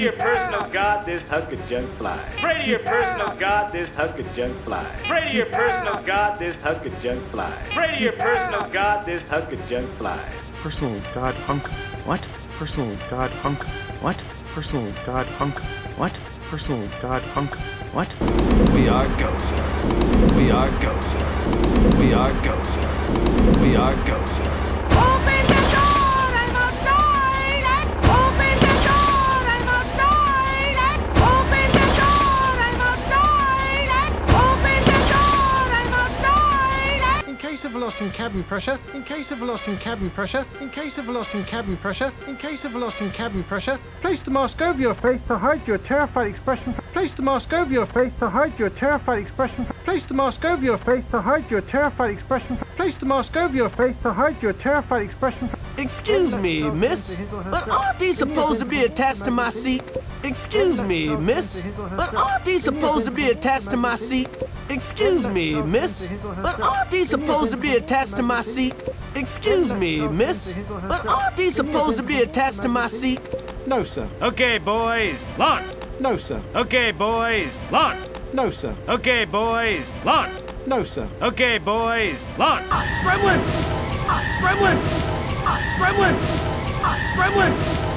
your personal god, this hunk of junk flies. Pray to your personal god, this hunk of junk flies. Pray to your personal god, this hunk of junk flies. Pray to your personal god, this hunk of junk flies. Personal god hunk. What? Personal god hunk. What? Personal god hunk. What? Personal god hunk. What? We are ghosts, sir. We are ghosts, sir. We are ghosts, sir. We are ghosts, sir. Open the door, I'm outside! Open the door, I'm outside! Open the door, I'm outside! Open the door, I'm outside! In case of loss in cabin pressure, in case of loss in cabin pressure, in case of loss in cabin pressure, in case of loss in cabin pressure, place the mask over your face to hide your terrified expression. Place the mask over your face to hide your terrified expression. Place the mask over your face to hide your terrified expression. Place the mask over your face to hide your terrified expression. Excuse me, miss, but aren't these supposed to be attached to my seat? Excuse me, miss, but aren't these supposed to be attached to my seat? Excuse me, miss, but aren't these supposed to be attached to my seat? Excuse me, miss, but aren't these supposed to be attached to my seat? No, sir. Okay, boys, launch. No, sir. Okay, boys, launch. No, sir. Okay, boys, launch. No, sir. Okay, boys, launch. Gremlin! Gremlin! Gremlin! Gremlin!